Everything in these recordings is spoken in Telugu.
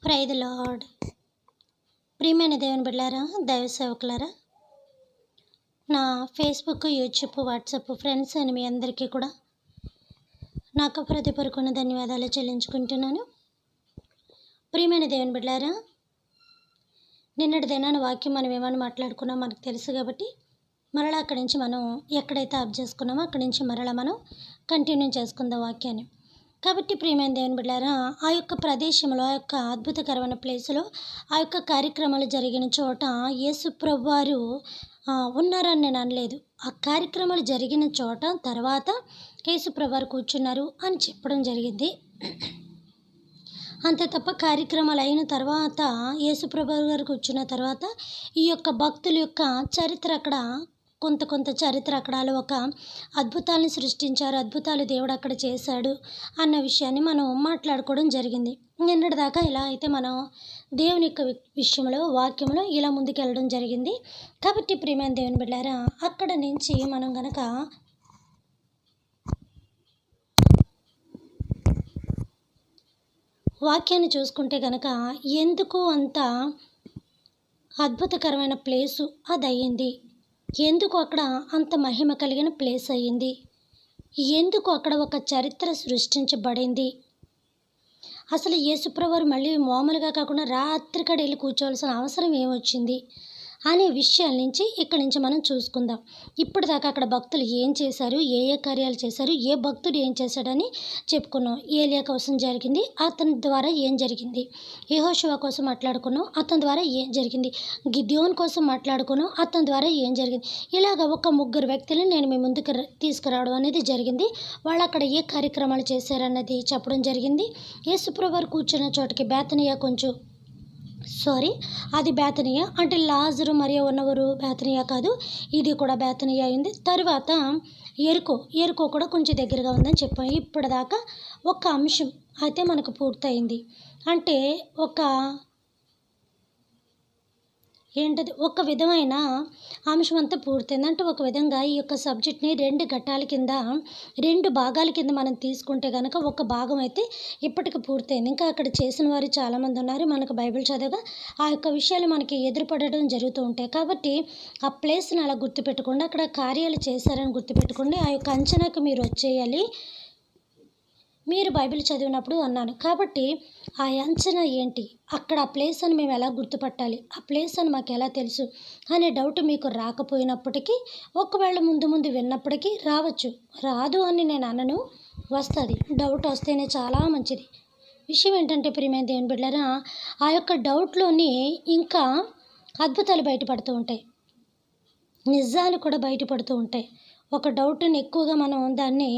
Praise the lord. ప్రియమైన దేవుని బిడ్డలారా, దైవ సేవకులారా, నా ఫేస్బుక్, యూట్యూబ్, వాట్సాప్ ఫ్రెండ్స్ అని మీ అందరికీ కూడా నాకు హృదయపూర్వక ధన్యవాదాలు చెల్లించుకుంటున్నాను. ప్రియమైన దేవుని బిడ్డలారా, నిన్నటి దినాన వాక్యం మనం ఏమని మాట్లాడుకున్నాం మనకు తెలుసు కాబట్టి మరలా అక్కడి నుంచి మనం ఎక్కడైతే ఆఫ్ చేసుకున్నామో అక్కడి నుంచి మరలా మనం కంటిన్యూ చేసుకుందాం వాక్యాన్ని. కాబట్టి ప్రియమైన దేవుని బిడ్డలారా, ఆ యొక్క ప్రదేశంలో, ఆ యొక్క అద్భుతకరమైన ప్లేసులో, ఆ యొక్క కార్యక్రమాలు జరిగిన చోట యేసు ప్రభువారు ఉన్నారని నేను అనలేదు. ఆ కార్యక్రమాలు జరిగిన చోట తర్వాత యేసు ప్రభువారు కూర్చున్నారు అని చెప్పడం జరిగింది. అంతే తప్ప కార్యక్రమాలు అయిన తర్వాత యేసు ప్రభువారు గారు కూర్చున్న తర్వాత ఈ యొక్క భక్తుల యొక్క చరిత్ర అక్కడ కొంత చరిత్ర అక్కడ ఒక అద్భుతాలను సృష్టించారు, అద్భుతాలు దేవుడు అక్కడ చేశాడు అన్న విషయాన్ని మనం మాట్లాడుకోవడం జరిగింది. నిన్నటిదాకా ఇలా అయితే మనం దేవుని యొక్క విషయంలో, వాక్యంలో ఇలా ముందుకెళ్ళడం జరిగింది. కాబట్టి ప్రియమైన దేవుని బిడ్డలారా, అక్కడ నుంచి మనం గనక వాక్యాన్ని చూసుకుంటే కనుక ఎందుకు అంత అద్భుతకరమైన ప్లేసు అది అయ్యింది, ఎందుకు అక్కడ అంత మహిమ కలిగిన ప్లేస్ అయ్యింది, ఎందుకు అక్కడ ఒక చరిత్ర సృష్టించబడింది, అసలు యేసుప్రభువారు మళ్ళీ మామూలుగా కాకుండా రాత్రికడ వెళ్ళి కూర్చోవలసిన అవసరం ఏమొచ్చింది అనే విషయాల నుంచి ఇక్కడి నుంచి మనం చూసుకుందాం. ఇప్పటిదాకా అక్కడ భక్తులు ఏం చేశారు, ఏ కార్యాలు చేశారు, ఏ భక్తుడు ఏం చేశాడని చెప్పుకున్నాం. ఏలియా కోసం జరిగింది, అతని ద్వారా ఏం జరిగింది. యెహోషువ కోసం మాట్లాడుకున్నాం, అతని ద్వారా ఏం జరిగింది. గిద్యోన్ కోసం మాట్లాడుకున్నాం, అతని ద్వారా ఏం జరిగింది. ఇలాగ ఒక ముగ్గురు వ్యక్తులను నేను మీ ముందుకు తీసుకురావడం అనేది జరిగింది. వాళ్ళు అక్కడ ఏ కార్యక్రమాలు చేశారన్నది చెప్పడం జరిగింది. యేసుప్రభువారు కూర్చున్న చోటకి బేతనియా అది బేతనియా అంటే లాజరు మరియు ఉన్నవారు బేతనియా కాదు, ఇది కూడా బేతనియా అయింది. తర్వాత ఎరుకో కూడా కొంచెం దగ్గరగా ఉందని చెప్పాం. ఇప్పటిదాకా ఒక అంశం అయితే మనకు పూర్తయింది. అంటే ఒక విధమైన అంశం అంతా పూర్తయింది. అంటే ఒక విధంగా ఈ యొక్క సబ్జెక్ట్ని రెండు భాగాల కింద మనం తీసుకుంటే కనుక ఒక భాగం అయితే ఇప్పటికి పూర్తయింది. ఇంకా అక్కడ చేసిన వారు చాలామంది ఉన్నారు. మనకు బైబిల్ చదవగా ఆ యొక్క విషయాలు మనకి ఎదురుపడడం జరుగుతూ ఉంటాయి. కాబట్టి ఆ ప్లేస్ని అలా గుర్తుపెట్టుకోండి, అక్కడ కార్యాలు చేశారని గుర్తుపెట్టుకోండి. ఆ యొక్క అంచనాకు మీరు వచ్చేయాలి. మీరు బైబిల్ చదివినప్పుడు అన్నాను కాబట్టి ఆ అంచనా ఏంటి, అక్కడ ఆ ప్లేస్ అని మేము ఎలా గుర్తుపట్టాలి, ఆ ప్లేస్ అని మాకు ఎలా తెలుసు అనే డౌట్ మీకు రాకపోయినప్పటికీ, ఒకవేళ ముందు విన్నప్పటికీ రాదు అని నేను అనను, వస్తుంది. డౌట్ వస్తేనే చాలా మంచిది. విషయం ఏంటంటే ప్రియమైన దేవుని బిడ్డలారా, ఆ యొక్క డౌట్లోని ఇంకా అద్భుతాలు బయటపడుతూ ఉంటాయి, నిజాలు కూడా బయటపడుతూ ఉంటాయి. ఒక డౌట్ని ఎక్కువగా మనం దాన్ని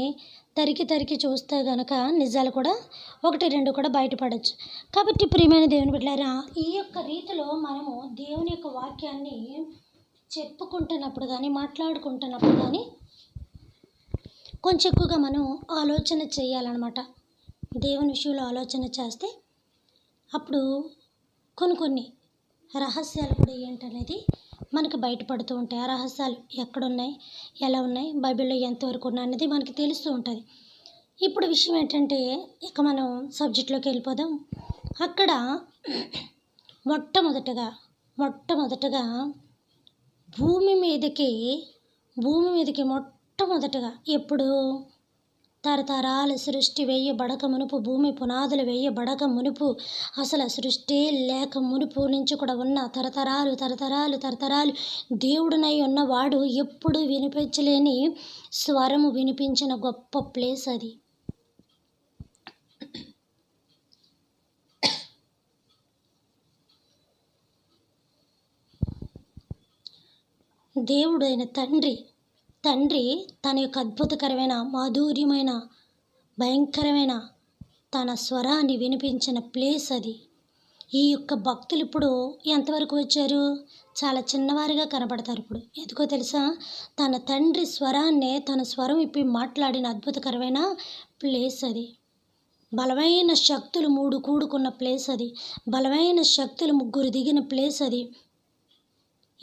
తరికి చూస్తే కనుక నిజాలు కూడా 1-2 కూడా బయటపడవచ్చు. కాబట్టి ప్రియమైన దేవుని బిడ్డలారా, ఈ యొక్క రీతిలో మనము దేవుని యొక్క వాక్యాన్ని చెప్పుకుంటున్నప్పుడు కానీ మాట్లాడుకుంటున్నప్పుడు కానీ కొంచెం ఎక్కువగా మనం ఆలోచన చేయాలన్నమాట. దేవుని విషయంలో ఆలోచన చేస్తే అప్పుడు కొన్ని రహస్యాలు కూడా ఏంటనేది మనకు బయటపడుతూ ఉంటాయి. ఆ రహస్యాలు ఎక్కడున్నాయి, ఎలా ఉన్నాయి, బైబిల్లో ఎంతవరకు ఉన్నాయి అనేది మనకి తెలుస్తూ ఉంటుంది. ఇప్పుడు విషయం ఏంటంటే ఇక మనం సబ్జెక్ట్లోకి వెళ్ళిపోదాం. అక్కడ మొట్టమొదటగా భూమి మీదకి మొట్టమొదటగా ఎప్పుడు తరతరాలు సృష్టి వేయబడక మునుపు, భూమి పునాదులు వేయబడక మునుపు, అసలు సృష్టి లేక మునుపు నుంచి కూడా ఉన్న తరతరాలు దేవుడునై ఉన్నవాడు ఎప్పుడు వినిపించలేని స్వరము వినిపించిన గొప్ప ప్లేస్ అది. దేవుడైన తండ్రి తన యొక్క అద్భుతకరమైన, మాధుర్యమైన, భయంకరమైన తన స్వరాన్ని వినిపించిన ప్లేస్ అది. ఈ యొక్క భక్తులు ఇప్పుడు ఎంతవరకు వచ్చారు, చాలా చిన్నవారిగా కనబడతారు. ఇప్పుడు ఎందుకో తెలుసా, తన తండ్రి స్వరాన్నే, తన స్వరం ఇప్పి మాట్లాడిన అద్భుతకరమైన ప్లేస్ అది. బలమైన శక్తులు 3 కూడుకున్న ప్లేస్ అది. బలమైన శక్తులు 3 దిగిన ప్లేస్ అది.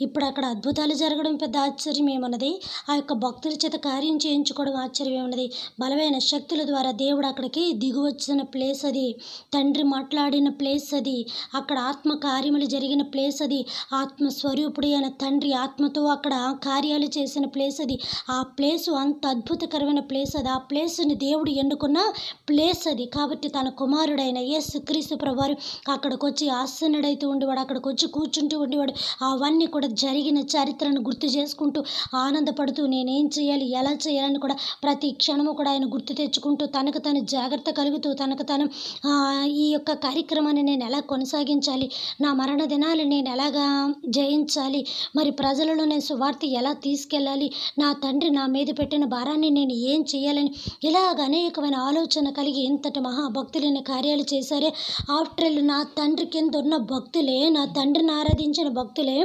ఇప్పుడు అక్కడ అద్భుతాలు జరగడం పెద్ద ఆశ్చర్యం ఏమున్నది, ఆ యొక్క భక్తుల చేత కార్యం చేయించుకోవడం ఆశ్చర్యం ఏమున్నది. బలమైన శక్తుల ద్వారా దేవుడు అక్కడికి దిగి వచ్చిన ప్లేస్ అది, తండ్రి మాట్లాడిన ప్లేస్ అది, అక్కడ ఆత్మ కార్యములు జరిగిన ప్లేస్ అది, ఆత్మస్వరూపుడు అయిన తండ్రి ఆత్మతో అక్కడ కార్యాలు చేసిన ప్లేస్ అది. ఆ ప్లేసు అంత అద్భుతకరమైన ప్లేస్ అది. ఆ ప్లేస్ని దేవుడు ఎన్నుకున్న ప్లేస్ అది. కాబట్టి తన కుమారుడైన యేసుక్రీస్తు ప్రభువారు అక్కడికి వచ్చి ఆసనుడైతూ ఉండేవాడు, అక్కడికి వచ్చి కూర్చుంటూ ఉండేవాడు. అవన్నీ కూడా జరిగిన చరిత్రను గుర్తు చేసుకుంటూ ఆనందపడుతూ నేనేం చేయాలి, ఎలా చేయాలని కూడా ప్రతి క్షణము కూడా ఆయన గుర్తు తెచ్చుకుంటూ తనకు తను జాగ్రత్త కలుగుతూ తనకు తను ఈ యొక్క కార్యక్రమాన్ని నేను ఎలా కొనసాగించాలి, నా మరణ దినాలు నేను ఎలాగా జయించాలి, మరి ప్రజలలో నేను సువార్త ఎలా తీసుకెళ్ళాలి, నా తండ్రి నా మీద పెట్టిన భారాన్ని నేను ఏం చేయాలని ఇలాగ అనేకమైన ఆలోచన కలిగి ఇంతటి మహాభక్తులైన కార్యాలు చేశారే. ఆఫ్టర్ ఆల్ నా తండ్రి కింద ఉన్న భక్తులే, నా తండ్రిని ఆరాధించిన భక్తులే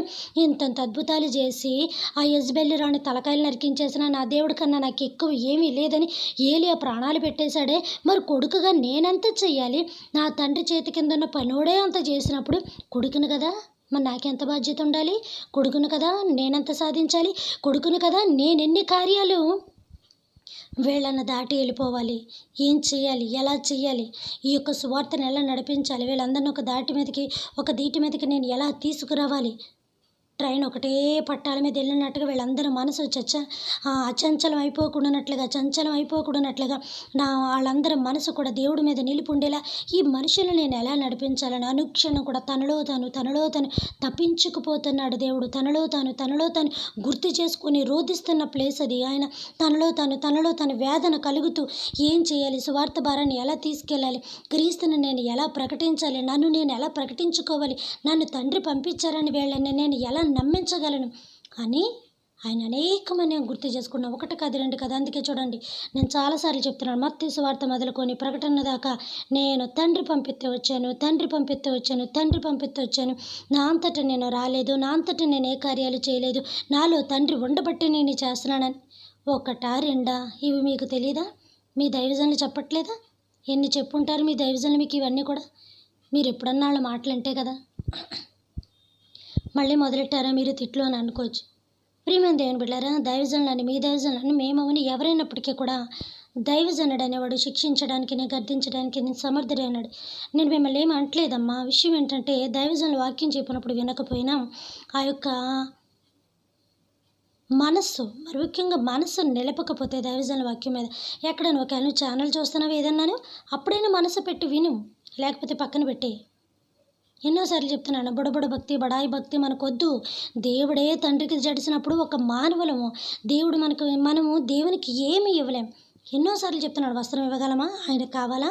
ఇంతంత అద్భుతాలు చేసి ఆ యెజబెల్ రాణి తలకాయలు నరికించేసిన నా దేవుడి కన్నా నాకు ఎక్కువ ఏమీ లేదని ఏలియా ప్రాణాలు పెట్టేశాడే. మరి కొడుకుగా నేనెంత చెయ్యాలి, నా తండ్రి చేతి కింద ఉన్న పనోడే అంత చేసినప్పుడు కొడుకును కదా, మరి నాకెంత బాధ్యత ఉండాలి, కొడుకును కదా నేనెంత సాధించాలి, కొడుకును కదా నేనెన్ని కార్యాలు వీళ్ళను దాటి వెళ్ళిపోవాలి, ఏం చేయాలి, ఎలా చేయాలి, ఈ యొక్క సువార్తను ఎలా నడిపించాలి, వీళ్ళందరినీ ఒక దీటి మీదకి నేను ఎలా తీసుకురావాలి. ట్రైన్ ఒకటే పట్టాల మీద వెళ్ళినట్టుగా వీళ్ళందరూ మనసు చంచలం అయిపోకూడనట్లుగా వాళ్ళందరి మనసు కూడా దేవుడి మీద నిలిపి ఉండేలా ఈ మనుషులను నేను ఎలా నడిపించాలని అనుక్షణం కూడా తనలో తాను తప్పించుకుపోతున్నాడు దేవుడు. తనలో తాను గుర్తు చేసుకొని రోధిస్తున్న ప్లేస్ అది. ఆయన తనలో తాను వేదన కలుగుతూ ఏం చేయాలి, సువార్త భారాన్ని ఎలా తీసుకెళ్ళాలి, క్రీస్తుని నేను ఎలా ప్రకటించాలి, నన్ను నేను ఎలా ప్రకటించుకోవాలి, నన్ను తండ్రి పంపించారని వీళ్ళని నేను ఎలా నమ్మించగలను అని ఆయన అనేకమని గుర్తు చేసుకున్నా. ఒకటి కాదు, రెండు కాదు. అందుకే చూడండి, నేను చాలాసార్లు చెప్తున్నాను, మత్తయి సువార్త మొదలుకొని ప్రకటన దాకా నేను తండ్రి పంపిస్తే వచ్చాను, నా అంతటా నేను రాలేదు, నా అంతటా నేను ఏ కార్యాలు చేయలేదు, నాలో తండ్రి ఉండబట్టి నేను చేస్తున్నానని. ఒకటా రెండా ఇవి మీకు తెలీదా? మీ దైవజనులు చెప్పట్లేదా? ఎన్ని చెప్పుంటారు మీ దైవజనులు మీకు ఇవన్నీ కూడా? మీరు ఎప్పుడన్నా వాళ్ళ మాటలు వింటే కదా మళ్ళీ మొదలెట్టారా మీరు తిట్లు అని అనుకోవచ్చు. ప్రియమైన దేవుని బిడ్డలారా, దైవజనులని మీ దైవజనులని మేమవని ఎవరైనప్పటికీ కూడా దైవజనుడు అనేవాడు శిక్షించడానికి, నేను గద్దించడానికి నేను సమర్థుడైనాడు. నేను మిమ్మల్ని ఏమి అంటలేదమ్మా. విషయం ఏంటంటే దైవజనులు వాక్యం చెప్పినప్పుడు వినకపోయినా ఆ యొక్క మనస్సు, మరి ముఖ్యంగా మనస్సు నిలపకపోతే దైవజనుల వాక్యం మీద ఎక్కడైనా ఒకవేళ ఛానల్ చూస్తున్నావు ఏదన్నాను అప్పుడైనా మనసు పెట్టి విను, లేకపోతే పక్కన పెట్టి. ఎన్నోసార్లు చెప్తున్నాను, బుడబుడ భక్తి, బడాయి భక్తి మనకొద్దు. దేవుడే తండ్రికి జడిసినప్పుడు ఒక మానవులము, మనము దేవునికి ఏమి ఇవ్వలేం. ఎన్నోసార్లు చెప్తున్నాడు, వస్త్రం ఇవ్వగలమా, ఆయనకు కావాలా,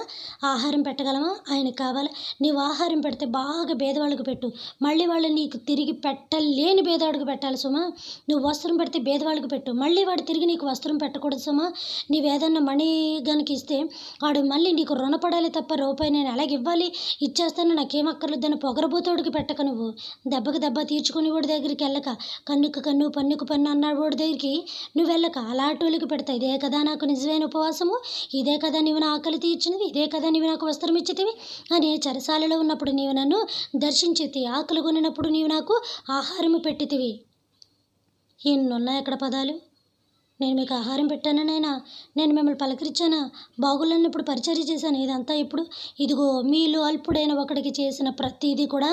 ఆహారం పెట్టగలమా, ఆయనకు కావాలా. నీవు ఆహారం పెడితే బాగా పేదవాళ్ళకు పెట్టు, మళ్ళీ వాళ్ళు నీకు తిరిగి పెట్టలేని పేదవాడికి పెట్టాలి సుమా. నువ్వు వస్త్రం పెడితే పేదవాళ్ళకి పెట్టు, మళ్ళీ వాడు తిరిగి నీకు వస్త్రం పెట్టకూడదు సుమా. నీవు ఏదన్నా మనీ గనుక ఇస్తే వాడు మళ్ళీ నీకు రుణపడాలి తప్ప రూపాయి నేను అలాగే ఇవ్వాలి, ఇచ్చేస్తాను, నాకేం అక్కర్లేదని పొగరబోతోడికి పెట్టక, నువ్వు దెబ్బకి దెబ్బ తీర్చుకుని వాడి దగ్గరికి వెళ్ళక, కన్నుకు కన్ను పన్నుకు పన్ను అన్నాడు వాడి దగ్గరికి నువ్వు వెళ్ళక అలాంటి పెడతా. ఇదే కదా నాకు నిజమైన ఉపవాసము, ఇదే కదా నీవు నా ఆకలి తీర్చినది, ఇదే కదా నీవు నాకు వస్త్రం ఇచ్చితివి అని. చెరసాలలో ఉన్నప్పుడు నీవు నన్ను దర్శించితివి, ఆకలి కొనినప్పుడు నీవు నాకు ఆహారము పెట్టితివి. ఎన్నున్నాయి అక్కడ పదాలు. నేను మీకు ఆహారం పెట్టానా నాయనా, నేను మిమ్మల్ని పలకరించానా, బాగులేనప్పుడు పరిచర్య చేశాను. ఇదంతా ఇప్పుడు ఇదిగో మీలో అల్పుడైన ఒకడికి చేసిన ప్రతిదీ కూడా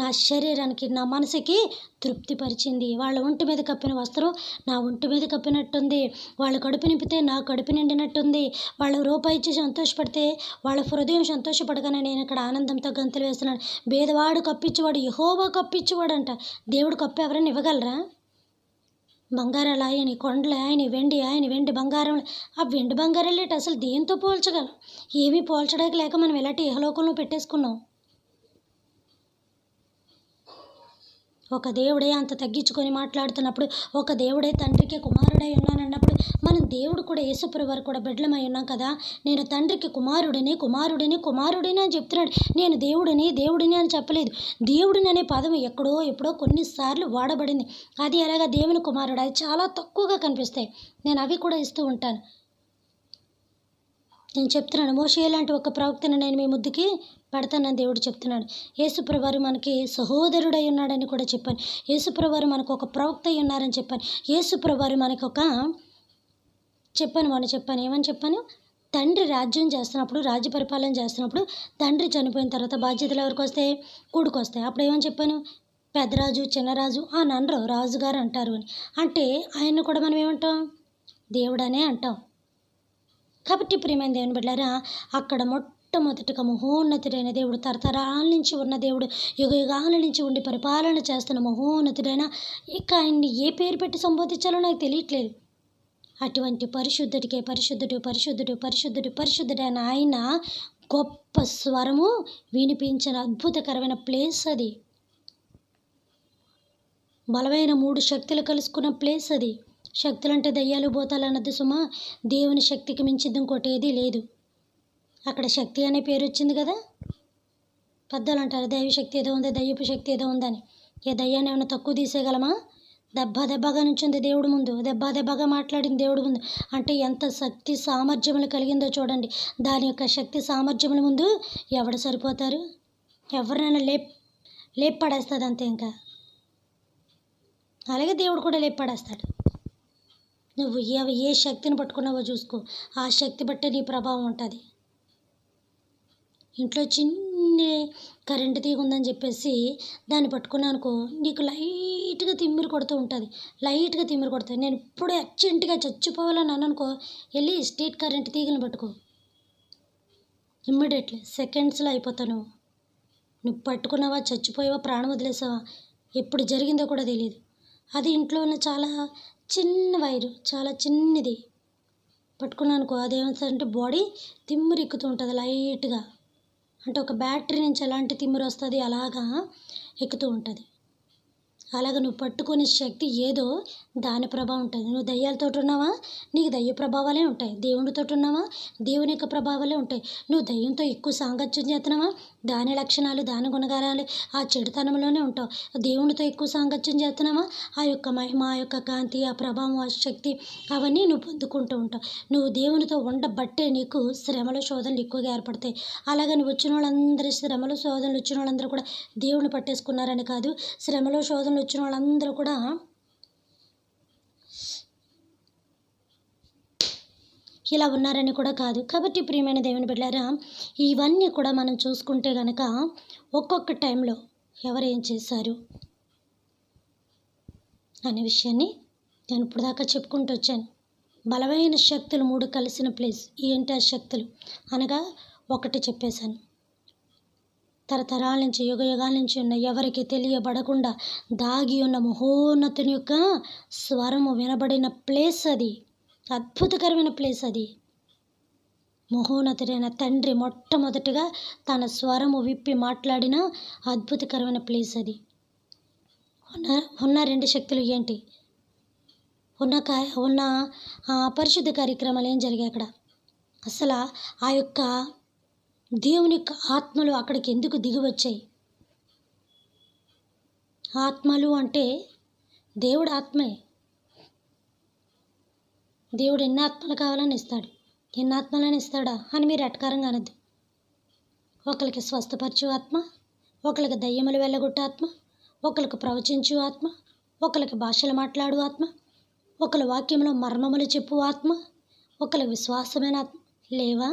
నా శరీరానికి, నా మనసుకి తృప్తిపరిచింది. వాళ్ళ ఒంటి మీద కప్పిన వస్త్రం నా ఒంటి మీద కప్పినట్టుంది, వాళ్ళ కడుపు నింపితే నా కడుపు నిండినట్టుంది, వాళ్ళ రూపాయి ఇచ్చి సంతోషపడితే వాళ్ళ హృదయం సంతోషపడగానే నేను ఇక్కడ ఆనందంతో గంతులు వేస్తున్నాను. భేదవాడు కప్పించేవాడు యెహోవా కప్పించేవాడంట. దేవుడు కప్పు ఎవరైనా ఇవ్వగలరా? బంగారాలు ఆయన, కొండలు ఆయన, వెండి బంగారం. ఆ వెండి బంగారాలు ఏంటి అసలు దేంతో పోల్చగలం? ఏమీ పోల్చడానికి లేక మనం ఎలాంటి ఇహలోకంలో పెట్టేసుకున్నాం. ఒక దేవుడే అంత తగ్గించుకొని మాట్లాడుతున్నప్పుడు, ఒక దేవుడే తండ్రికి కుమారుడై ఉన్నానన్నప్పుడు, మనం దేవుడు కూడా యేసుప్రభువు వారు కూడా బిడ్డలమై ఉన్నాం కదా. నేను తండ్రికి కుమారుడిని అని చెప్తున్నాడు. నేను దేవుడిని అని చెప్పలేదు. దేవుడిని అనే పదం ఎప్పుడో కొన్నిసార్లు వాడబడింది. అది ఎలాగా దేవుని కుమారుడు, అది చాలా తక్కువగా కనిపిస్తాయి. నేను అవి కూడా ఇస్తూ ఉంటాను. నేను చెప్తున్నాను, మోషే లాంటి ఒక ప్రవక్తను నేను మీ ముద్దుకి పెడతానని దేవుడు చెప్తున్నాడు. యేసుప్రభువారు మనకి సహోదరుడై ఉన్నాడని కూడా చెప్పాను. యేసుప్రభువారు మనకు ఒక ప్రవక్త అయి ఉన్నారని చెప్పాను. యేసుప్రభువారు మనకు ఒక చెప్పాను ఏమని చెప్పాను, తండ్రి రాజ్యం చేస్తున్నప్పుడు, రాజ్య పరిపాలన చేస్తున్నప్పుడు తండ్రి చనిపోయిన తర్వాత బాధ్యతలు ఎవరికి వస్తాయి? కొడుకు వస్తాయి. అప్పుడు ఏమని చెప్పాను, పెద్దరాజు చిన్నరాజు అని అనరు, రాజుగారు అంటారు అని. అంటే ఆయన్ని కూడా మనం ఏమంటాం? దేవుడనే అంటాం. కాబట్టి ప్రియమైన దేవుని బిడ్డలారా, అక్కడ మొట్టమొదటిగా మహోన్నతుడైన దేవుడు, తరతరాల నుంచి ఉన్న దేవుడు, యుగయుగాల నుంచి ఉండి పరిపాలన చేస్తున్న మహోన్నతుడైన, ఇక ఆయన్ని ఏ పేరు పెట్టి సంబోధించాలో నాకు తెలియట్లేదు. అటువంటి పరిశుద్ధుడికే పరిశుద్ధుడైన ఆయన గొప్ప స్వరము వినిపించిన అద్భుతకరమైన ప్లేస్ అది. బలమైన 3 శక్తులు కలుసుకున్న ప్లేస్ అది. శక్తులు అంటే దయ్యాలు భూతాలు అన్నది సుమా, దేవుని శక్తికి మించింది ఇంకోటి ఏదీ లేదు. అక్కడ శక్తి అనే పేరు వచ్చింది కదా. పెద్దలు అంటారు దైవ శక్తి ఏదో ఉంది, దయ్యపు శక్తి ఏదో ఉందని. ఏ దయ్యాన్ని ఏమైనా తక్కువ తీసేయగలమా? దెబ్బగా నుంచింది దేవుడు ముందు, దెబ్బగా మాట్లాడింది దేవుడు ముందు. అంటే ఎంత శక్తి సామర్థ్యములు కలిగిందో చూడండి. దాని యొక్క శక్తి సామర్థ్యముల ముందు ఎవడు సరిపోతారు? ఎవరినైనా లేపి పడేస్తుంది అంతే. ఇంకా అలాగే దేవుడు కూడా లేపి పడేస్తాడు. నువ్వు ఏ శక్తిని పట్టుకున్నావో చూసుకో, ఆ శక్తి బట్టే నీ ప్రభావం ఉంటుంది. ఇంట్లో చిన్న కరెంటు తీగ ఉందని చెప్పేసి దాన్ని పట్టుకున్నాను అనుకో, నీకు లైట్గా తిమ్మిరి కొడుతూ ఉంటుంది. నేను ఇప్పుడే అర్జెంటుగా చచ్చిపోవాలని అనుకో, వెళ్ళి స్ట్రీట్ కరెంటు తీగలను పట్టుకో, ఇమ్మీడియట్లీ సెకండ్స్లో అయిపోతావు. నువ్వు పట్టుకున్నావా, చచ్చిపోయావా, ప్రాణం వదిలేసావా, ఎప్పుడు జరిగిందో కూడా తెలియదు. అది ఇంట్లో ఉన్న చాలా చిన్న వైరు, చాలా చిన్నది పట్టుకున్నాను అనుకో, అదేమంటే బాడీ తిమ్మిరి ఎక్కుతూ ఉంటుంది లైట్గా. అంటే ఒక బ్యాటరీ నుంచి ఎలాంటి తిమ్మిరి వస్తుంది అలాగా ఎక్కుతూ ఉంటుంది. అలాగే నువ్వు పట్టుకునే శక్తి ఏదో దాని ప్రభావం ఉంటుంది. నువ్వు దయ్యాలతో ఉన్నావా, నీకు దయ్య ప్రభావాలే ఉంటాయి. దేవునితో ఉన్నావా, దేవుని యొక్క ప్రభావాలే ఉంటాయి. నువ్వు దయ్యంతో ఎక్కువ సాంగత్యం చేస్తున్నావా, దాని లక్షణాలు, దాని గుణగారాలు, ఆ చెడుతనంలోనే ఉంటావు. దేవునితో ఎక్కువ సాంగత్యం చేస్తున్నావా, ఆ యొక్క మహిమ, ఆ యొక్క కాంతి, ఆ ప్రభావం, ఆ శక్తి అవన్నీ నువ్వు పొందుకుంటూ ఉంటావు. నువ్వు దేవునితో ఉండబట్టే నీకు శ్రమలు శోధనలు ఎక్కువగా ఏర్పడతాయి. అలాగే నువ్వు వచ్చిన వాళ్ళందరూ, శ్రమలు శోధనలు వచ్చిన వాళ్ళందరూ కూడా దేవుని పట్టేసుకున్నారని కాదు, శ్రమలు శోధనలు వచ్చిన వాళ్ళందరూ కూడా ఇలా ఉన్నారని కూడా కాదు. కాబట్టి ప్రియమైన దేవుని బిడ్డలారా, ఇవన్నీ కూడా మనం చూసుకుంటే కనుక ఒక్కొక్క టైంలో ఎవరేం చేశారు అనే విషయాన్ని నేను ఇప్పుడు దాకా చెప్పుకుంటూ వచ్చాను. బలమైన శక్తులు 3 కలిసిన ప్లేస్ ఏంటి? ఆ శక్తులు అనగా ఒకటి చెప్పేశాను, తరతరాల నుంచి యుగాల నుంచి ఉన్న ఎవరికి తెలియబడకుండా దాగి ఉన్న మహోన్నతుని యొక్క స్వరము వినబడిన ప్లేస్ అది. అద్భుతకరమైన ప్లేస్ అది. మహోన్నతుడైన తండ్రి మొట్టమొదటిగా తన స్వరము విప్పి మాట్లాడిన అద్భుతకరమైన ప్లేస్ అది. ఉన్న 2 శక్తులు ఏంటి? ఉన్న పరిశుద్ధ కార్యక్రమాలు ఏం జరిగాయి అక్కడ? అసలు ఆ యొక్క దేవుని యొక్క ఆత్మలు అక్కడికి ఎందుకు దిగి వచ్చాయి? ఆత్మలు అంటే దేవుడు ఆత్మే. దేవుడు ఎన్ని ఆత్మలు కావాలని ఇస్తాడు, ఎన్ని ఆత్మలని ఇస్తాడా అని మీరు ఎటకారంగా అనద్దు. ఒకరికి స్వస్థపరచు ఆత్మ, ఒకరికి దయ్యములు వెళ్ళగొట్టే ఆత్మ, ఒకరికి ప్రవచించు ఆత్మ, ఒకరికి భాషలు మాట్లాడు ఆత్మ, ఒకరి వాక్యంలో మర్మములు చెప్పు ఆత్మ, ఒకరికి విశ్వాసమైన ఆత్మ లేవా?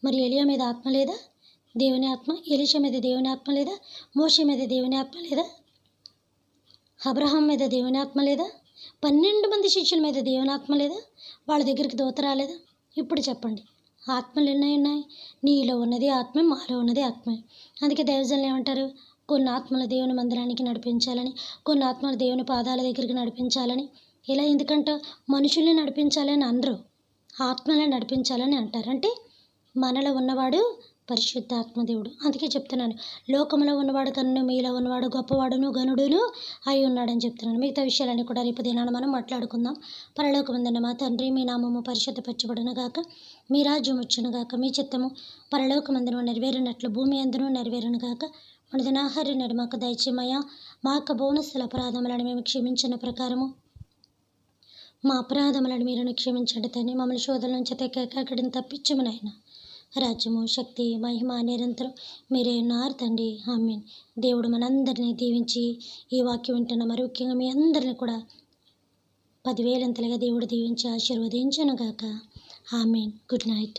మరి ఎలియా మీద ఆత్మ లేదా? దేవుని ఆత్మ. ఎలీషా మీద దేవుని ఆత్మ లేదా? మోషే మీద దేవుని ఆత్మ లేదా? అబ్రహాం మీద దేవుని ఆత్మ లేదా? 12 మంది శిష్యుల మీద దేవుని ఆత్మ లేదా? వాళ్ళ దగ్గరికి దూత రాలేదా? ఇప్పుడు చెప్పండి, ఆత్మలు ఎన్ని ఉన్నాయి? నీలో ఉన్నది ఆత్మే, మాలో ఉన్నది ఆత్మే. అందుకే దైవజనులు ఏమంటారు? కొన్ని ఆత్మలు దేవుని మందిరానికి నడిపించాలని, కొన్ని ఆత్మలు దేవుని పాదాల దగ్గరికి నడిపించాలని. ఇలా ఎందుకంటే మనుషుల్ని నడిపించాలని అనరు, ఆత్మలను నడిపించాలని అంటారు. అంటే మనలో ఉన్నవాడు పరిశుద్ధాత్మ దేవుడు. అందుకే చెప్తున్నాను, లోకంలో ఉన్నవాడు కన్నా మీలో ఉన్నవాడు గొప్పవాడును ఘనుడును అయి ఉన్నాడని చెప్తున్నాను. మిగతా విషయాలన్నీ కూడా రేపు దినాన మనం మాట్లాడుకుందాం. పరలోకమందున్న మా తండ్రి, మీ నామము పరిశుద్ధపరచబడును గాక, మీ రాజ్యం వచ్చును గాక, మీ చిత్తము పరలోకమందున నెరవేరినట్లు భూమి అందును నెరవేరును గాక. మన దినాహార నేడు మాకు దయచేయమయ్యా, మా యొక్క బోనస్సుల అపరాధములను మేము క్షమించిన ప్రకారము మా అపరాధములను మీరు క్షమించండి తండ్రి. మమ్మల్ని శోధన నుంచి అక్కడిని తప్పించము నాయన. రాజ్యము, శక్తి, మహిమ నిరంతరం మీరే ఉన్నారు తండ్రి. ఆమేన్. దేవుడు మనందరినీ దీవించి ఈ వాక్యం వింటున్న మరి ముఖ్యంగా మీ అందరినీ కూడా 10,000 దేవుడు దీవించి ఆశీర్వదించును గాక. ఆమేన్. Good night.